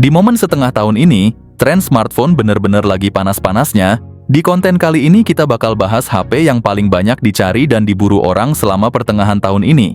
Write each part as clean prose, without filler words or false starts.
Di momen setengah tahun ini, tren smartphone bener-bener lagi panas-panasnya. Di konten kali ini kita bakal bahas HP yang paling banyak dicari dan diburu orang selama pertengahan tahun ini.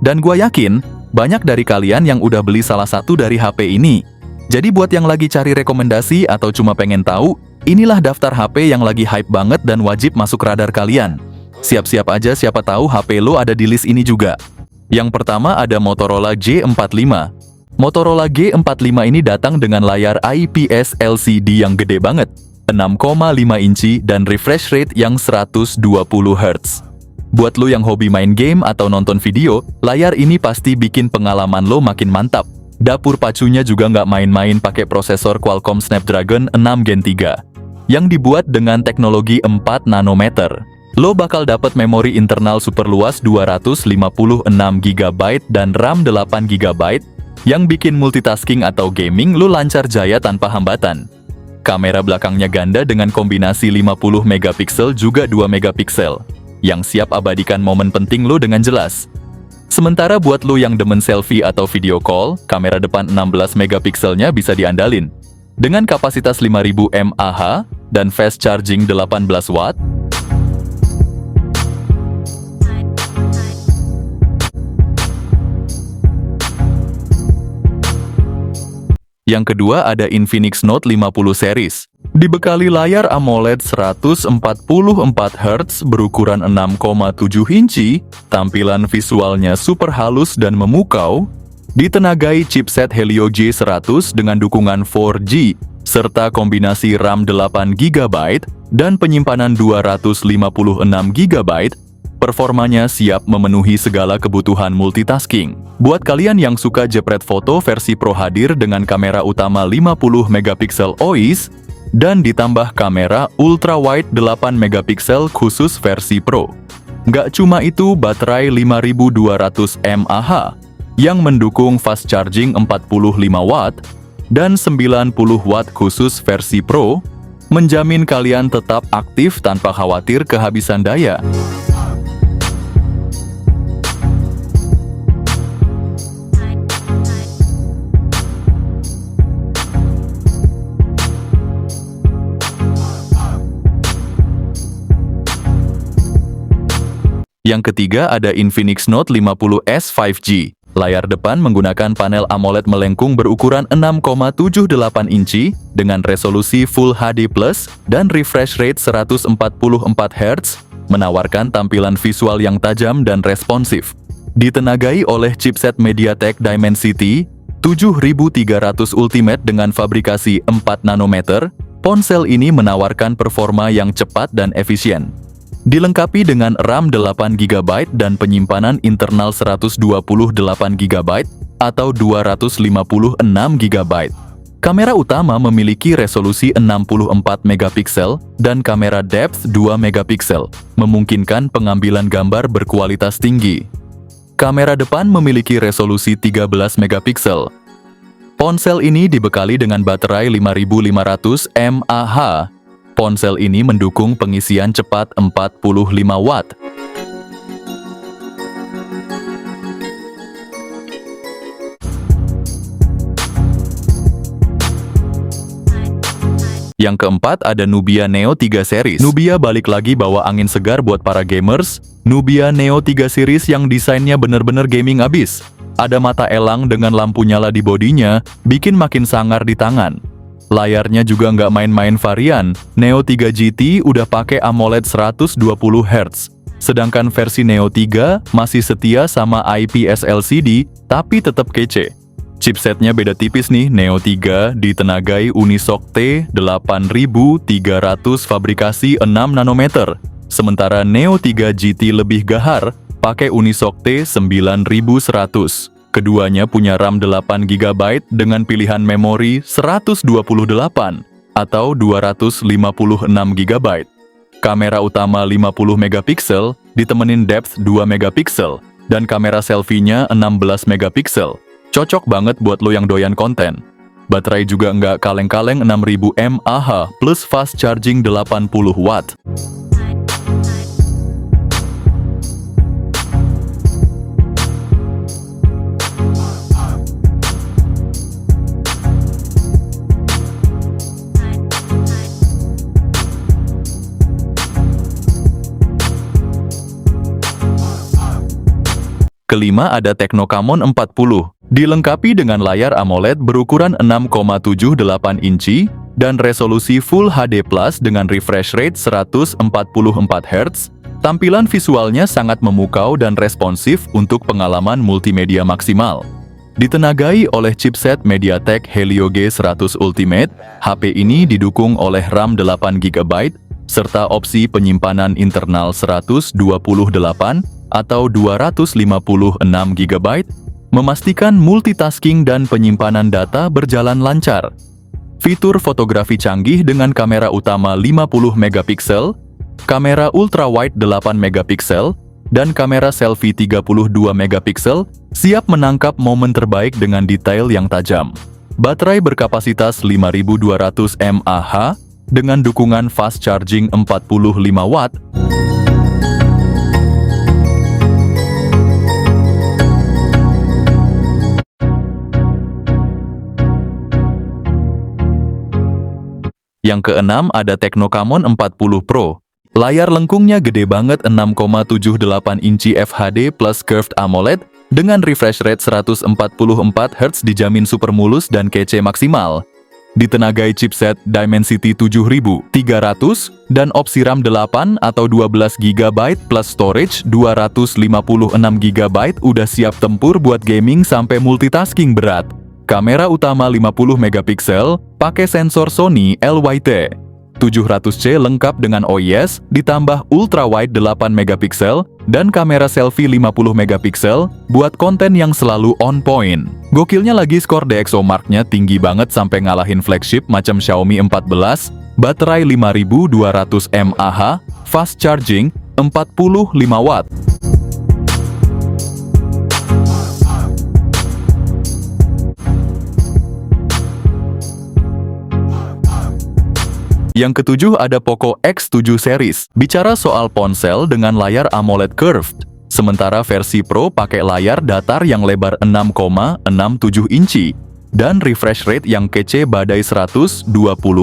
Dan gua yakin, banyak dari kalian yang udah beli salah satu dari HP ini. Jadi buat yang lagi cari rekomendasi atau cuma pengen tahu, inilah daftar HP yang lagi hype banget dan wajib masuk radar kalian. Siap-siap aja, siapa tahu HP lo ada di list ini juga. Yang pertama ada Motorola G45. Motorola G45 ini datang dengan layar IPS LCD yang gede banget, 6,5 inci dan refresh rate yang 120 Hz. Buat lo yang hobi main game atau nonton video, layar ini pasti bikin pengalaman lo makin mantap. Dapur pacunya juga nggak main-main, pakai prosesor Qualcomm Snapdragon 6 Gen 3 yang dibuat dengan teknologi 4 nanometer. Lo bakal dapat memori internal super luas 256 GB dan RAM 8 GB yang bikin multitasking atau gaming lo lancar jaya tanpa hambatan. Kamera belakangnya ganda dengan kombinasi 50 megapiksel juga 2 megapiksel yang siap abadikan momen penting lo dengan jelas. Sementara buat lo yang demen selfie atau video call, kamera depan 16 megapikselnya bisa diandalin. Dengan kapasitas 5000 mAh dan fast charging 18 watt, yang kedua ada Infinix Note 50 series. Dibekali layar AMOLED 144 Hz berukuran 6,7 inci, tampilan visualnya super halus dan memukau, ditenagai chipset Helio G100 dengan dukungan 4G, serta kombinasi RAM 8 GB dan penyimpanan 256 GB, performanya siap memenuhi segala kebutuhan multitasking. Buat kalian yang suka jepret foto, versi Pro hadir dengan kamera utama 50 megapiksel OIS dan ditambah kamera ultra wide 8 megapiksel khusus versi Pro. Nggak cuma itu, baterai 5200 mAh yang mendukung fast charging 45 watt dan 90 watt khusus versi Pro menjamin kalian tetap aktif tanpa khawatir kehabisan daya. Yang ketiga ada Infinix Note 50S 5G. Layar depan menggunakan panel AMOLED melengkung berukuran 6,78 inci dengan resolusi Full HD+ dan refresh rate 144 Hz, menawarkan tampilan visual yang tajam dan responsif. Ditenagai oleh chipset MediaTek Dimensity 7300 Ultimate dengan fabrikasi 4 nanometer, ponsel ini menawarkan performa yang cepat dan efisien. Dilengkapi dengan RAM 8 GB dan penyimpanan internal 128 GB atau 256 GB. Kamera utama memiliki resolusi 64 megapiksel dan kamera depth 2 megapiksel, memungkinkan pengambilan gambar berkualitas tinggi. Kamera depan memiliki resolusi 13 megapiksel. Ponsel ini dibekali dengan baterai 5500 mAh. Ponsel ini mendukung pengisian cepat 45 watt. Yang keempat ada Nubia Neo 3 series. Nubia balik lagi bawa angin segar buat para gamers. Nubia Neo 3 series yang desainnya bener-bener gaming abis. Ada mata elang dengan lampu nyala di bodinya, bikin makin sangar di tangan. Layarnya juga nggak main-main varian. Neo 3 GT udah pakai AMOLED 120 Hz. Sedangkan versi Neo 3 masih setia sama IPS LCD, tapi tetap kece. Chipsetnya beda tipis nih, Neo 3 ditenagai Unisoc T8300 fabrikasi 6 nanometer. Sementara Neo 3 GT lebih gahar, pakai Unisoc T9100. Keduanya punya RAM 8 GB dengan pilihan memori 128 atau 256 GB. Kamera utama 50 megapiksel ditemenin depth 2 megapiksel dan kamera selfie-nya 16 megapiksel. Cocok banget buat lo yang doyan konten. Baterai juga nggak kaleng-kaleng 6000 mAh plus fast charging 80 watt. kelima ada Tecno-Camon 40, dilengkapi dengan layar AMOLED berukuran 6,78 inci dan resolusi Full HD Plus dengan refresh rate 144 Hz. Tampilan visualnya sangat memukau dan responsif untuk pengalaman multimedia maksimal. Ditenagai oleh chipset MediaTek Helio G100 Ultimate, HP ini didukung oleh RAM 8GB serta opsi penyimpanan internal 128 atau 256GB, memastikan multitasking dan penyimpanan data berjalan lancar. Fitur fotografi canggih dengan kamera utama 50MP, kamera ultrawide 8MP, dan kamera selfie 32MP siap menangkap momen terbaik dengan detail yang tajam. Baterai berkapasitas 5200 mAh dengan dukungan fast charging 45 Watt. Yang keenam ada Tecno-Camon 40 Pro. Layar lengkungnya gede banget 6,78 inci FHD plus Curved AMOLED dengan refresh rate 144 Hz, dijamin super mulus dan kece maksimal. Ditenagai chipset Dimensity 7300 dan opsi RAM 8 atau 12GB plus storage 256GB, udah siap tempur buat gaming sampai multitasking berat. Kamera utama 50MP, pakai sensor Sony LYT 700C lengkap dengan OIS, ditambah ultrawide 8MP dan kamera selfie 50MP buat konten yang selalu on point. Gokilnya lagi, skor DxOMark-nya tinggi banget sampai ngalahin flagship macam Xiaomi 14, baterai 5200 mAh, fast charging 45 Watt. Yang ketujuh ada Poco X7 series. Bicara soal ponsel dengan layar AMOLED curved, sementara versi Pro pakai layar datar yang lebar 6,67 inci dan refresh rate yang kece badai 120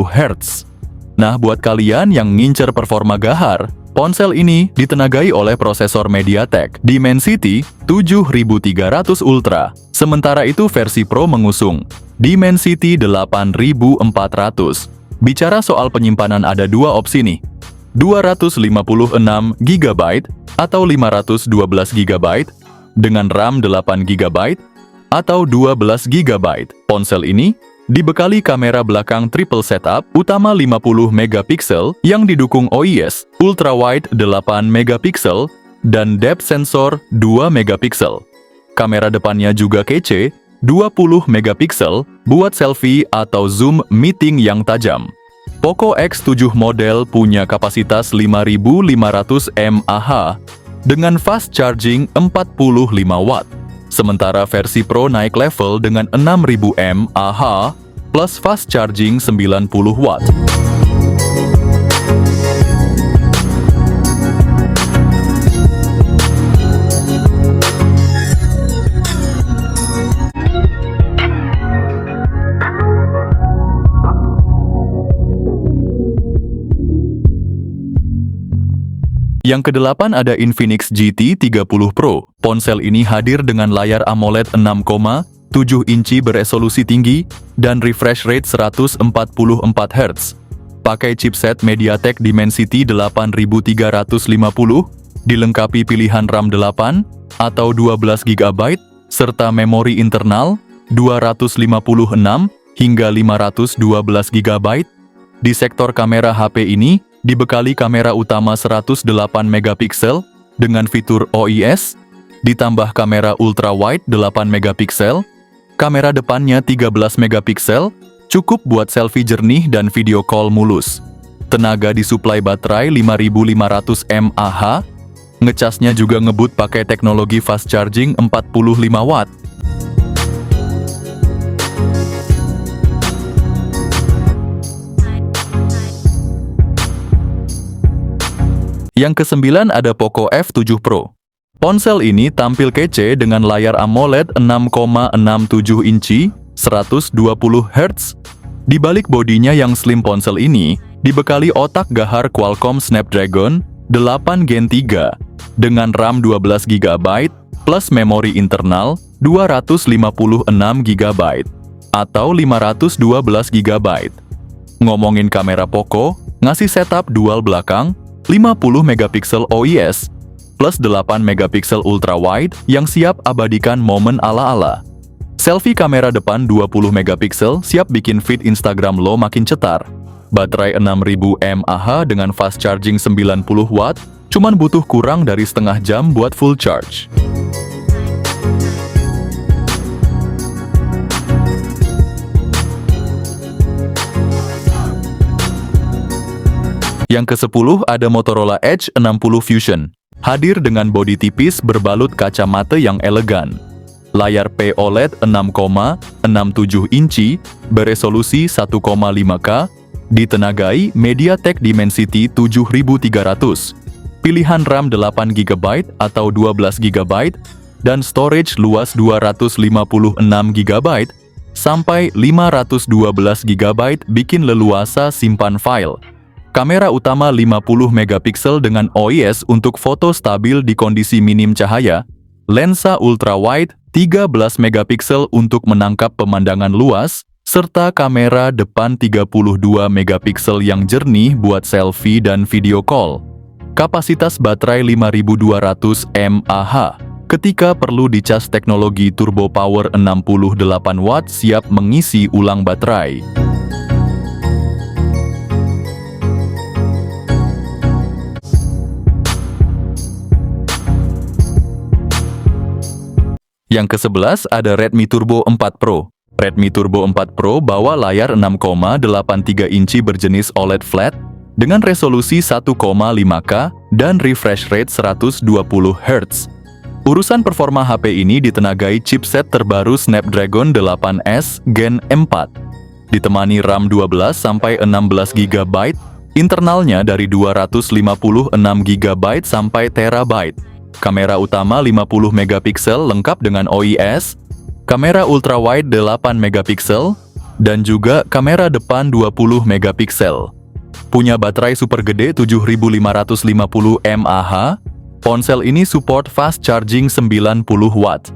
Hz. Nah, buat kalian yang ngincer performa gahar, ponsel ini ditenagai oleh prosesor MediaTek Dimensity 7300 Ultra. Sementara itu versi Pro mengusung Dimensity 8400. Bicara soal penyimpanan ada dua opsi nih, 256GB atau 512GB, dengan RAM 8GB atau 12GB. Ponsel ini dibekali kamera belakang triple setup, utama 50MP yang didukung OIS, ultrawide 8MP, dan depth sensor 2MP. Kamera depannya juga kece, 20MP buat selfie atau zoom meeting yang tajam. Poco X7 model punya kapasitas 5500 mAh dengan fast charging 45 Watt. Sementara versi Pro naik level dengan 6000 mAh plus fast charging 90 Watt. Yang kedelapan ada Infinix GT 30 Pro. Ponsel ini hadir dengan layar AMOLED 6,7 inci beresolusi tinggi dan refresh rate 144 Hz. Pakai chipset MediaTek Dimensity 8350, dilengkapi pilihan RAM 8 atau 12GB serta memori internal 256 hingga 512GB. Di sektor kamera HP ini dibekali kamera utama 108MP dengan fitur OIS, ditambah kamera ultrawide 8MP, kamera depannya 13MP, cukup buat selfie jernih dan video call mulus. Tenaga disuplai baterai 5500 mAh, ngecasnya juga ngebut pakai teknologi fast charging 45 Watt. Yang kesembilan ada Poco F7 Pro. Ponsel ini tampil kece dengan layar AMOLED 6,67 inci, 120 Hz. Di balik bodinya yang slim, ponsel ini dibekali otak gahar Qualcomm Snapdragon 8 Gen 3 dengan RAM 12GB plus memori internal 256 GB atau 512 GB. Ngomongin kamera Poco, ngasih setup dual belakang 50 megapiksel OIS plus 8 megapiksel ultra wide yang siap abadikan momen ala-ala. Selfie kamera depan 20 megapiksel siap bikin feed Instagram lo makin cetar. Baterai 6000 mAh dengan fast charging 90 watt, cuman butuh kurang dari setengah jam buat full charge. Yang ke-10 ada Motorola Edge 60 Fusion. Hadir dengan bodi tipis berbalut kacamata yang elegan. Layar POLED 6,67 inci beresolusi 1,5K, ditenagai MediaTek Dimensity 7300. Pilihan RAM 8GB atau 12GB dan storage luas 256GB sampai 512GB bikin leluasa simpan file. Kamera utama 50 megapiksel dengan OIS untuk foto stabil di kondisi minim cahaya, lensa ultra wide 13 megapiksel untuk menangkap pemandangan luas, serta kamera depan 32 megapiksel yang jernih buat selfie dan video call. Kapasitas baterai 5200 mAh. Ketika perlu dicas teknologi Turbo Power 68 watt siap mengisi ulang baterai. Yang ke-11 ada Redmi Turbo 4 Pro. Redmi Turbo 4 Pro bawa layar 6,83 inci berjenis OLED flat dengan resolusi 1,5K dan refresh rate 120 Hz. Urusan performa HP ini ditenagai chipset terbaru Snapdragon 8S Gen 4. Ditemani RAM 12-16GB, internalnya dari 256GB sampai terabyte. Kamera utama 50 megapiksel lengkap dengan OIS, kamera ultrawide 8 megapiksel, dan juga kamera depan 20 megapiksel. Punya baterai super gede 7550 mAh, ponsel ini support fast charging 90 watt.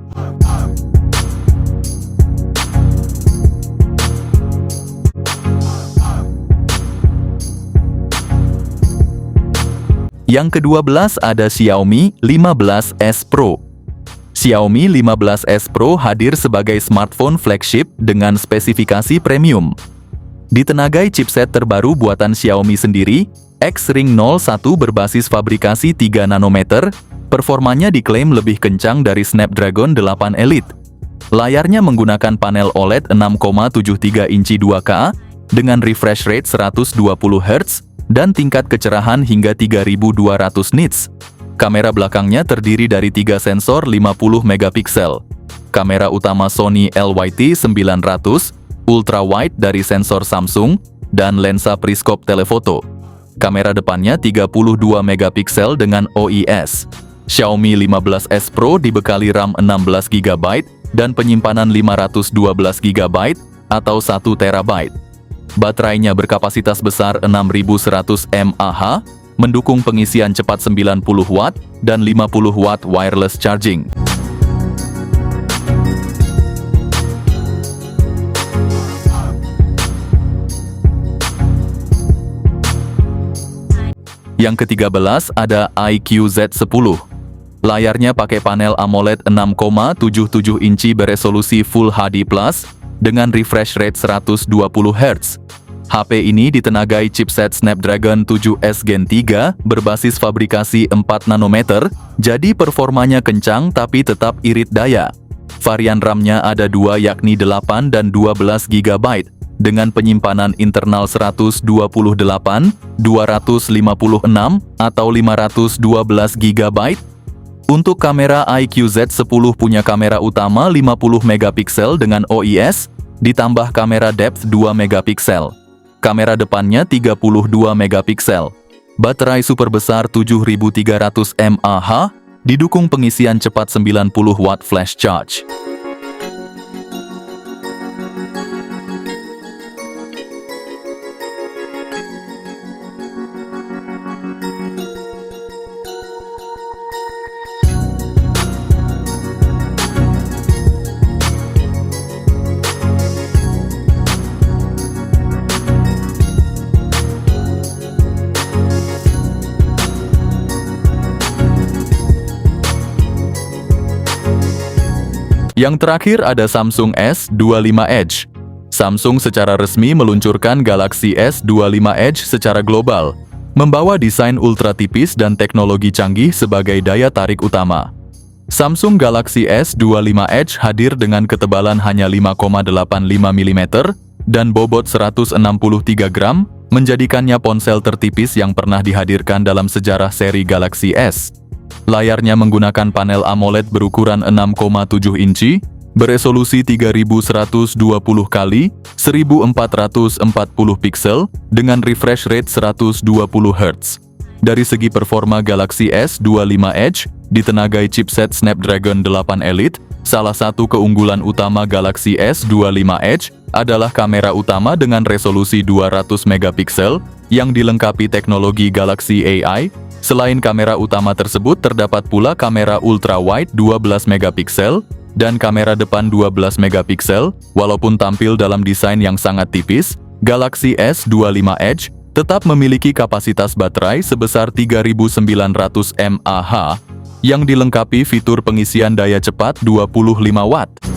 Yang ke-12 ada Xiaomi 15S Pro. Xiaomi 15S Pro hadir sebagai smartphone flagship dengan spesifikasi premium. Ditenagai chipset terbaru buatan Xiaomi sendiri, X-Ring 01 berbasis fabrikasi 3 nanometer, performanya diklaim lebih kencang dari Snapdragon 8 Elite. Layarnya menggunakan panel OLED 6,73 inci 2K dengan refresh rate 120 Hz dan tingkat kecerahan hingga 3200 nits. Kamera belakangnya terdiri dari 3 sensor 50 megapiksel. Kamera utama Sony LYT-900, ultra wide dari sensor Samsung, dan lensa periskop telefoto. Kamera depannya 32 megapiksel dengan OIS. Xiaomi 15S Pro dibekali RAM 16GB dan penyimpanan 512GB atau 1 TB. Baterainya berkapasitas besar 6100 mAh, mendukung pengisian cepat 90 watt dan 50 watt wireless charging. Yang ke-13 ada iQOO Z10. Layarnya pakai panel AMOLED 6,77 inci beresolusi Full HD+, dengan refresh rate 120 Hz. HP ini ditenagai chipset Snapdragon 7S Gen 3 berbasis fabrikasi 4 nanometer, jadi performanya kencang tapi tetap irit daya. Varian RAM-nya ada 2 yakni 8 dan 12 GB, dengan penyimpanan internal 128, 256, atau 512 GB. Untuk kamera iQOO Z10 punya kamera utama 50 megapiksel dengan OIS, ditambah kamera depth 2 megapiksel. Kamera depannya 32 megapiksel. Baterai super besar 7300 mAh, didukung pengisian cepat 90 watt flash charge. Yang terakhir ada Samsung S25 Edge. Samsung secara resmi meluncurkan Galaxy S25 Edge secara global, membawa desain ultra tipis dan teknologi canggih sebagai daya tarik utama. Samsung Galaxy S25 Edge hadir dengan ketebalan hanya 5,85 mm dan bobot 163 gram, menjadikannya ponsel tertipis yang pernah dihadirkan dalam sejarah seri Galaxy S. Layarnya menggunakan panel AMOLED berukuran 6,7 inci, beresolusi 3120 x 1440 piksel dengan refresh rate 120 Hz. Dari segi performa, Galaxy S25 Edge ditenagai chipset Snapdragon 8 Elite. Salah satu keunggulan utama Galaxy S25 Edge adalah kamera utama dengan resolusi 200 megapiksel yang dilengkapi teknologi Galaxy AI. Selain kamera utama tersebut, terdapat pula kamera ultra-wide 12 megapiksel dan kamera depan 12 megapiksel. Walaupun tampil dalam desain yang sangat tipis, Galaxy S25 Edge tetap memiliki kapasitas baterai sebesar 3900 mAh yang dilengkapi fitur pengisian daya cepat 25 Watt.